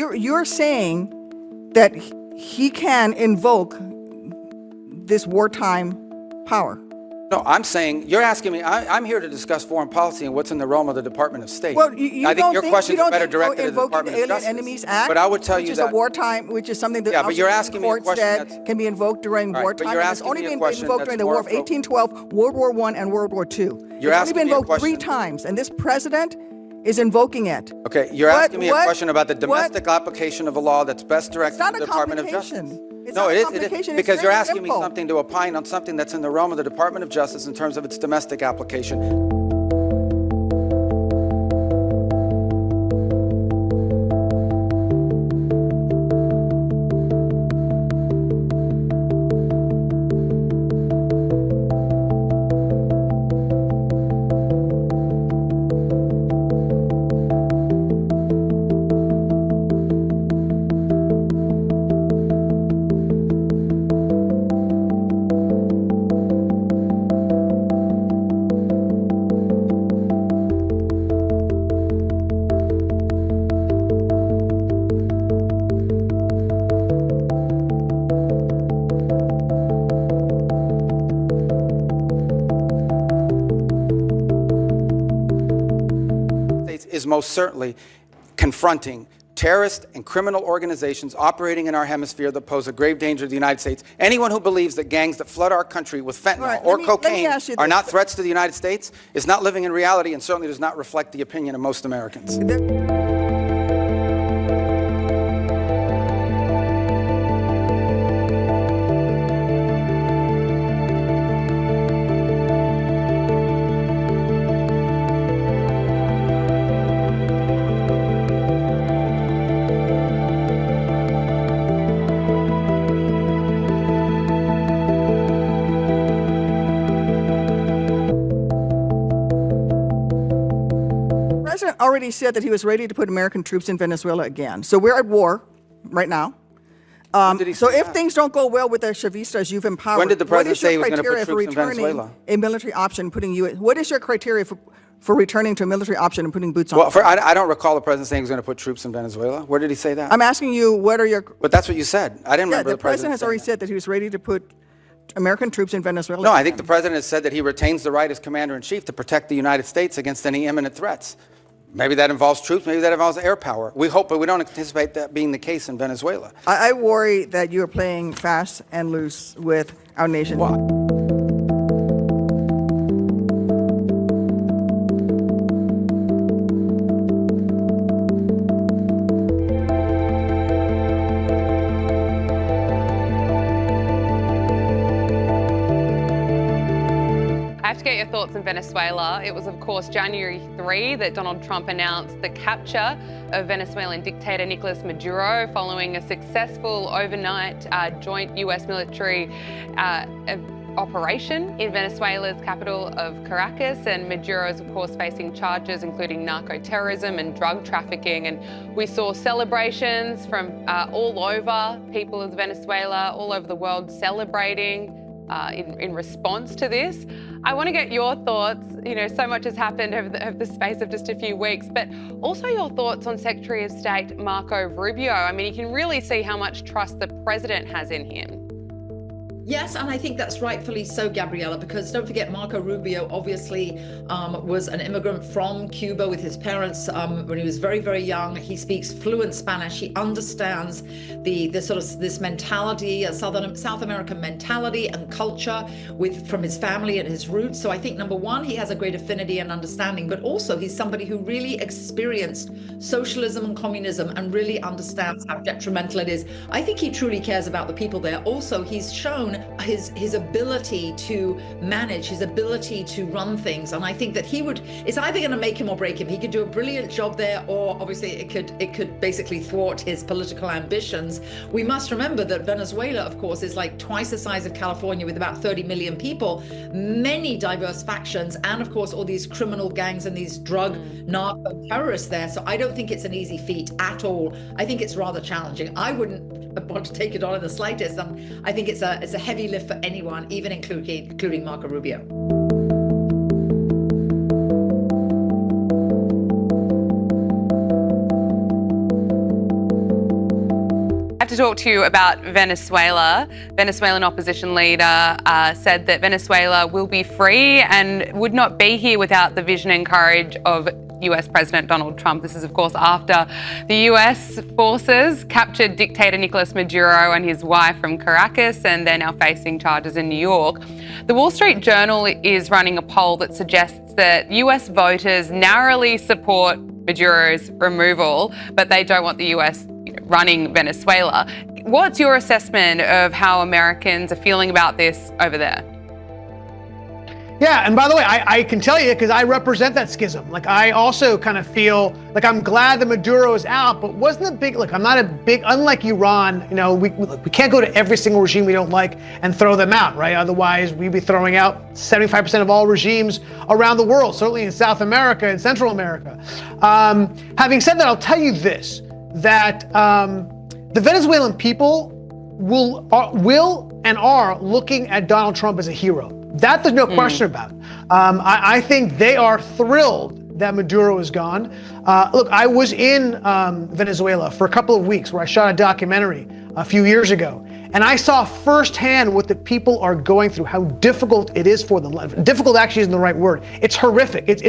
You're saying that he can invoke this wartime power. No, I'm saying, you're asking me, I'm here to discuss foreign policy and what's in the realm of the Department of State. Well, I think your questions are better directed to the Department of Alien Justice. Enemies Act, But I would tell which you is that, a wartime, which is something that but you're asking me a courts question that that's, can be invoked during right, wartime. but you're And it's asking only me a been question invoked that's during the more War of 1812, World War I, and World War II. You're It's only asking been me a invoked 3 question. times, and this president is invoking it. Okay, you're asking me a question about the domestic application of a law that's best directed to the Department of Justice. It's No, not a it is, complication. It's because you're very asking me simple. something to opine on something that's in the realm of the Department of Justice in terms of its domestic application. Is most certainly confronting terrorist and criminal organizations operating in our hemisphere that pose a grave danger to the United States. Anyone who believes that gangs that flood our country with fentanyl or cocaine are not threats to the United States is not living in reality and certainly does not reflect the opinion of most Americans. The president already said that he was ready to put American troops in Venezuela again. So we're at war right now. So if things don't go well with the Chavistas you've empowered, When did the president say he was going to put what is your troops in criteria for Venezuela? returning a military option, putting you? What is your criteria for returning to a military option and putting boots on? Well, I don't recall the president saying he was going to put troops in Venezuela. Where did he say that? I'm asking you, what are your? But that's what you said. I didn't Yeah, remember the president has already saying said that he was ready to put American troops in Venezuela. that. No, I again. think the president has said that he retains the right as commander-in-chief to protect the United States against any imminent threats. Maybe that involves troops, maybe that involves air power. We hope, but we don't anticipate that being the case in Venezuela. I worry that you are playing fast and loose with our nation. Why? I have to get your thoughts on Venezuela. It was, of course, January 3 that Donald Trump announced the capture of Venezuelan dictator Nicolas Maduro following a successful overnight joint U.S. military operation in Venezuela's capital of Caracas. And Maduro is, of course, facing charges including narco-terrorism and drug trafficking. And we saw celebrations from all over, people of Venezuela, all over the world celebrating in response to this. I want to get your thoughts. You know, so much has happened over the space of just a few weeks, but also your thoughts on Secretary of State Marco Rubio. I mean, you can really see how much trust the president has in him. Yes, and I think that's rightfully so, Gabriella, because don't forget, Marco Rubio obviously was an immigrant from Cuba with his parents when he was very, very young. He speaks fluent Spanish. He understands the sort of this mentality, a South American mentality and culture from his family and his roots. So I think, number one, he has a great affinity and understanding, but also he's somebody who really experienced socialism and communism and really understands how detrimental it is. I think he truly cares about the people there. Also, he's shown his ability to manage, his ability to run things, and I think that it's either going to make him or break him. He could do a brilliant job there, or obviously it could basically thwart his political ambitions. We must remember that Venezuela, of course, is like twice the size of California with about 30 million people, many diverse factions, and of course all these criminal gangs and these drug narco terrorists there. So I don't think it's an easy feat at all. I think it's rather challenging. I wouldn't want to take it on in the slightest. I think it's a heavy lift for anyone, even including Marco Rubio. I have to talk to you about Venezuela. Venezuelan opposition leader said that Venezuela will be free and would not be here without the vision and courage of US President Donald Trump. This is, of course, after the US forces captured dictator Nicolas Maduro and his wife from Caracas, and they're now facing charges in New York. The Wall Street Journal is running a poll that suggests that US voters narrowly support Maduro's removal, but they don't want the US running Venezuela. What's your assessment of how Americans are feeling about this over there? Yeah, and by the way, I can tell you because I represent that schism. Like, I also kind of feel like I'm glad that Maduro is out, but wasn't a big, look, I'm not a big, unlike Iran, you know, we can't go to every single regime we don't like and throw them out, right? Otherwise, we'd be throwing out 75% of all regimes around the world, certainly in South America and Central America. Having said that, I'll tell you this, that the Venezuelan people will and are looking at Donald Trump as a hero. That there's no question about. I think they are thrilled that Maduro is gone. Look, I was in Venezuela for a couple of weeks where I shot a documentary a few years ago, and I saw firsthand what the people are going through, how difficult it is for them. Difficult actually isn't the right word. It's horrific. It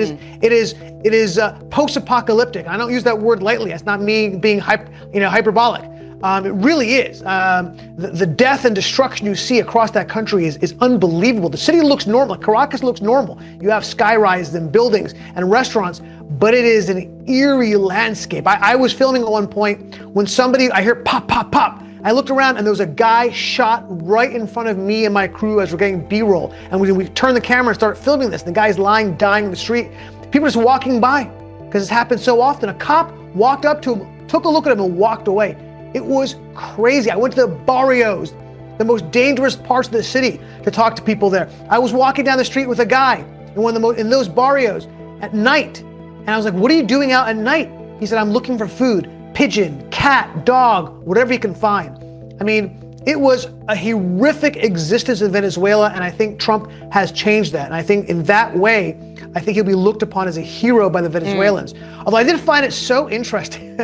is post-apocalyptic. I don't use that word lightly. It's not me being hyperbolic. It really is. The death and destruction you see across that country is unbelievable. The city looks normal. Caracas looks normal. You have skyrises and buildings and restaurants, but it is an eerie landscape. I was filming at one point when I hear pop, pop, pop. I looked around and there was a guy shot right in front of me and my crew as we're getting B-roll. And we turned the camera and started filming this. The guy's lying, dying in the street. People are just walking by because it's happened so often. A cop walked up to him, took a look at him and walked away. It was crazy. I went to the barrios, the most dangerous parts of the city, to talk to people there. I was walking down the street with a guy in those barrios at night. And I was like, what are you doing out at night? He said, I'm looking for food, pigeon, cat, dog, whatever you can find. I mean, it was a horrific existence in Venezuela, and I think Trump has changed that. And I think in that way, I think he'll be looked upon as a hero by the Venezuelans. Although I did find it so interesting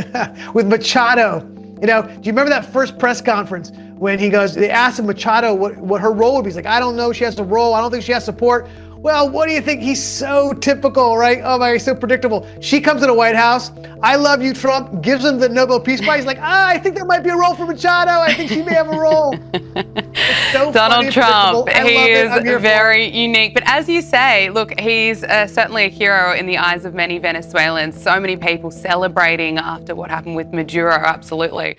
with Machado. You know, do you remember that first press conference when they asked him Machado what her role would be? He's like, I don't know, she has a role, I don't think she has support. Well, what do you think? He's so typical, right? Oh my, he's so predictable. She comes to the White House, I love you, Trump, gives him the Nobel Peace Prize. He's like, I think there might be a role for Machado. I think she may have a role. It's so Donald Trump, he is very unique. unique. But as you say, look, he's certainly a hero in the eyes of many Venezuelans. So many people celebrating after what happened with Maduro, absolutely.